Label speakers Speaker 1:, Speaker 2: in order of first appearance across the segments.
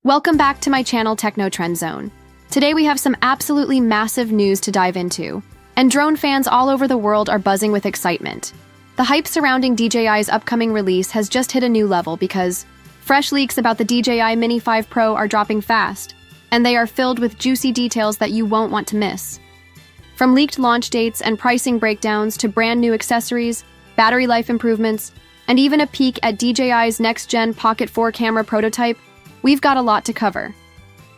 Speaker 1: Welcome back to my channel Techno Trend Zone. Today we have some absolutely massive news to dive into, and drone fans all over the world are buzzing with excitement. The hype surrounding DJI's upcoming release has just hit a new level because fresh leaks about the DJI Mini 5 Pro are dropping fast, and they are filled with juicy details that you won't want to miss. From leaked launch dates and pricing breakdowns to brand new accessories, battery life improvements, and even a peek at DJI's next-gen Pocket 4 camera prototype, we've got a lot to cover.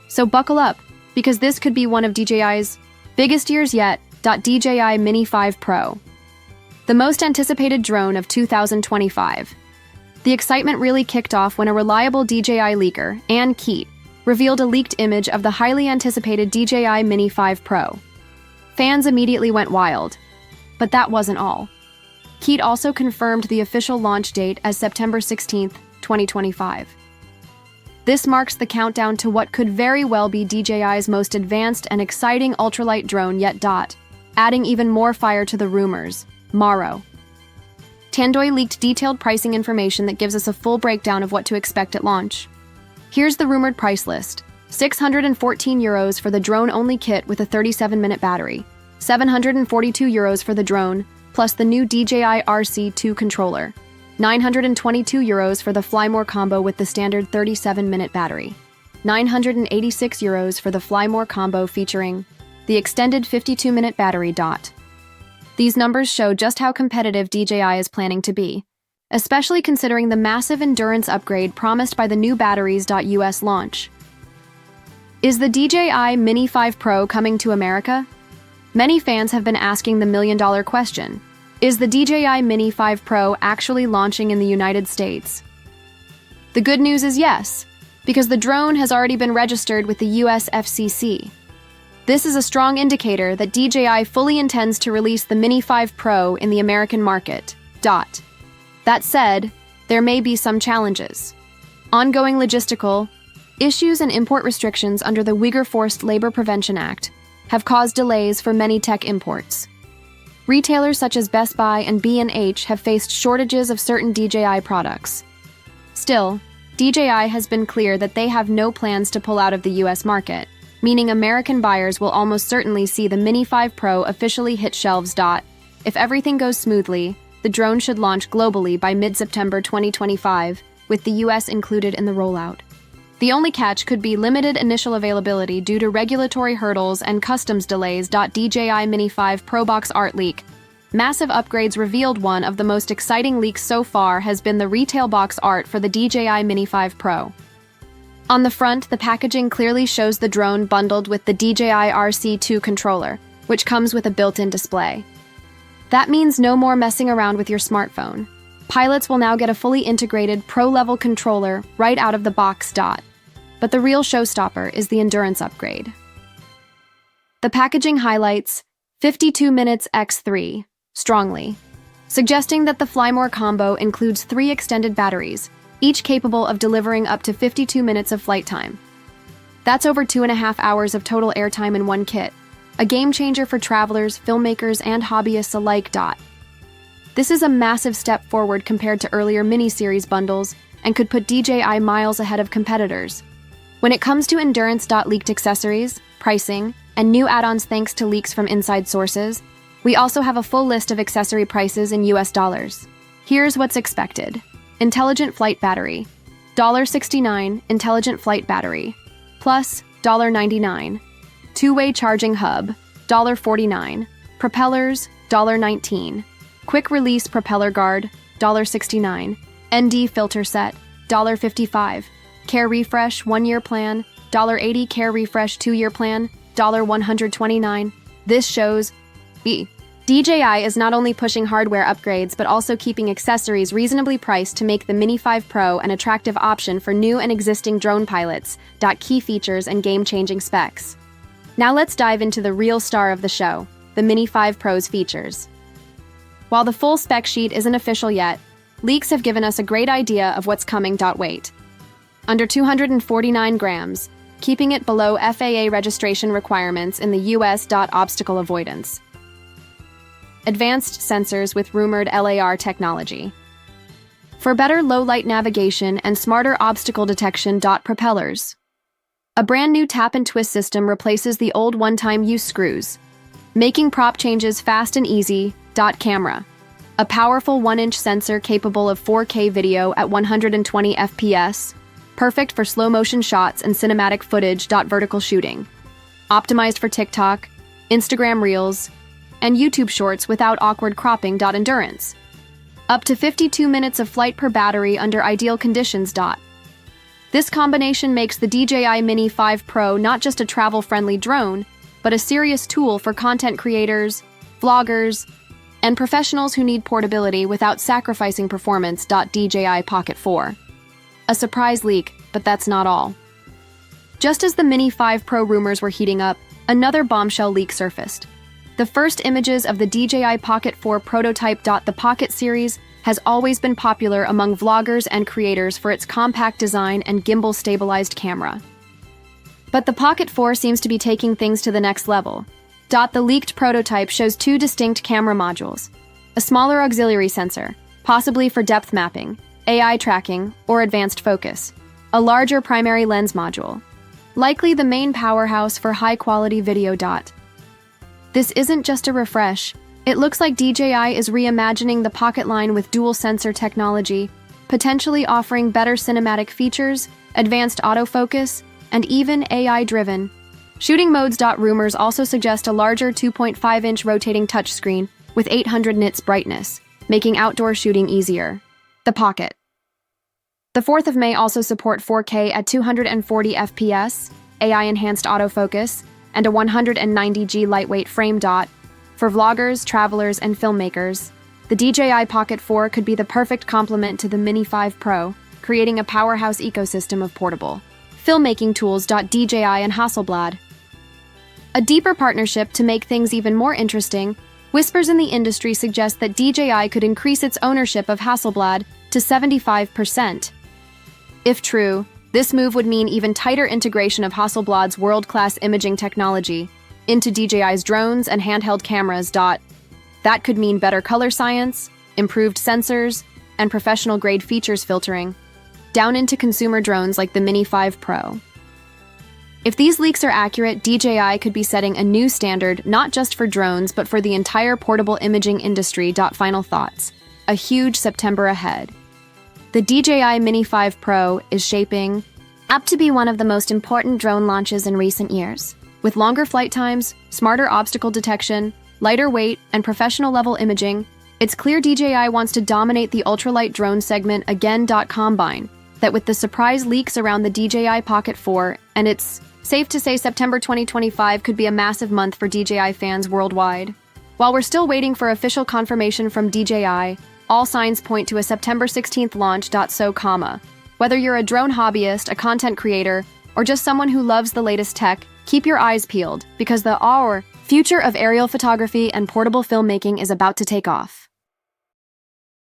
Speaker 1: So buckle up, because this could be one of DJI's biggest years yet. DJI Mini 5 Pro, the most anticipated drone of 2025. The excitement really kicked off when a reliable DJI leaker, Ann Keat, revealed a leaked image of the highly anticipated DJI Mini 5 Pro. Fans immediately went wild, but that wasn't all. Keat also confirmed the official launch date as September 16, 2025. This marks the countdown to what could very well be DJI's most advanced and exciting ultralight drone yet. Adding even more fire to the rumors, Maro. Tandoi leaked detailed pricing information that gives us a full breakdown of what to expect at launch. Here's the rumored price list. €614 for the drone-only kit with a 37-minute battery, €742 for the drone, plus the new DJI RC2 controller, €922 for the Fly More combo with the standard 37-minute battery, €986 for the Fly More combo featuring the extended 52-minute battery. These numbers show just how competitive DJI is planning to be, especially considering the massive endurance upgrade promised by the new batteries. US launch. Is the DJI Mini 5 Pro coming to America? Many fans have been asking the million-dollar question. Is the DJI Mini 5 Pro actually launching in the United States? The good news is yes, because the drone has already been registered with the US FCC. This is a strong indicator that DJI fully intends to release the Mini 5 Pro in the American market. That said, there may be some challenges. Ongoing logistical issues and import restrictions under the Uyghur Forced Labor Prevention Act have caused delays for many tech imports. Retailers such as Best Buy and B&H have faced shortages of certain DJI products. Still, DJI has been clear that they have no plans to pull out of the US market, meaning American buyers will almost certainly see the Mini 5 Pro officially hit shelves. If everything goes smoothly, the drone should launch globally by mid-September 2025, with the US included in the rollout. The only catch could be limited initial availability due to regulatory hurdles and customs delays. DJI Mini 5 Pro box art leak. Massive upgrades revealed. One of the most exciting leaks so far has been the retail box art for the DJI Mini 5 Pro. On the front, the packaging clearly shows the drone bundled with the DJI RC2 controller, which comes with a built-in display. That means no more messing around with your smartphone. Pilots will now get a fully integrated pro-level controller right out of the box. But the real showstopper is the endurance upgrade. The packaging highlights 52 minutes x3 strongly, suggesting that the Fly More combo includes 3 extended batteries, each capable of delivering up to 52 minutes of flight time. That's over 2.5 hours of total airtime in one kit, a game changer for travelers, filmmakers, and hobbyists alike. This is a massive step forward compared to earlier mini-series bundles and could put DJI miles ahead of competitors. When it comes to endurance. Leaked accessories, pricing, and new add-ons thanks to leaks from inside sources, we also have a full list of accessory prices in US dollars. Here's what's expected. Intelligent flight battery, $69 intelligent flight battery, plus $99. Two-way charging hub, $49. Propellers, $19. Quick release propeller guard, $69. ND filter set, $55. Care refresh 1-year plan, $80. Care refresh 2-year plan, $129. This shows DJI is not only pushing hardware upgrades but also keeping accessories reasonably priced to make the Mini 5 Pro an attractive option for new and existing drone pilots. Key features and game-changing specs. Now let's dive into the real star of the show, the Mini 5 Pro's features. While the full spec sheet isn't official yet, leaks have given us a great idea of what's coming. Weight. Under 249 grams, keeping it below FAA registration requirements in the US. Obstacle avoidance. Advanced sensors with rumored LiDAR technology. For better low-light navigation and smarter obstacle detection. Propellers. A brand new tap and twist system replaces the old one-time use screws, making prop changes fast and easy. Camera. A powerful 1-inch sensor capable of 4K video at 120 FPS, perfect for slow-motion shots and cinematic footage. Vertical shooting. Optimized for TikTok, Instagram Reels, and YouTube Shorts without awkward cropping. Endurance. Up to 52 minutes of flight per battery under ideal conditions. This combination makes the DJI Mini 5 Pro not just a travel-friendly drone, but a serious tool for content creators, vloggers, and professionals who need portability without sacrificing performance. DJI Pocket 4. A surprise leak, but that's not all. Just as the Mini 5 Pro rumors were heating up, another bombshell leak surfaced. The first images of the DJI Pocket 4 prototype. The Pocket series has always been popular among vloggers and creators for its compact design and gimbal-stabilized camera. But the Pocket 4 seems to be taking things to the next level. The leaked prototype shows two distinct camera modules: a smaller auxiliary sensor, possibly for depth mapping, AI tracking, or advanced focus, a larger primary lens module, likely the main powerhouse for high-quality video. This isn't just a refresh. It looks like DJI is reimagining the Pocket line with dual-sensor technology, potentially offering better cinematic features, advanced autofocus, and even AI-driven shooting modes. Rumors also suggest a larger 2.5-inch rotating touchscreen with 800 nits brightness, making outdoor shooting easier. The Pocket. The 4th of May also support 4K at 240 FPS, AI-enhanced autofocus, and a 190G lightweight frame. For vloggers, travelers, and filmmakers, the DJI Pocket 4 could be the perfect complement to the Mini 5 Pro, creating a powerhouse ecosystem of portable filmmaking tools. DJI and Hasselblad. A deeper partnership to make things even more interesting. Whispers in the industry suggest that DJI could increase its ownership of Hasselblad to 75%. If true, this move would mean even tighter integration of Hasselblad's world-class imaging technology into DJI's drones and handheld cameras. That could mean better color science, improved sensors, and professional-grade features filtering, down into consumer drones like the Mini 5 Pro. If these leaks are accurate, DJI could be setting a new standard not just for drones but for the entire portable imaging industry. Final thoughts. A huge September ahead. The DJI Mini 5 Pro is shaping up to be one of the most important drone launches in recent years. With longer flight times, smarter obstacle detection, lighter weight, and professional-level imaging, it's clear DJI wants to dominate the ultralight drone segment again. Combine that with the surprise leaks around the DJI Pocket 4, and it's safe to say September 2025 could be a massive month for DJI fans worldwide. While we're still waiting for official confirmation from DJI, all signs point to a September 16th launch. Whether you're a drone hobbyist, a content creator, or just someone who loves the latest tech, keep your eyes peeled, because the future of aerial photography and portable filmmaking is about to take off.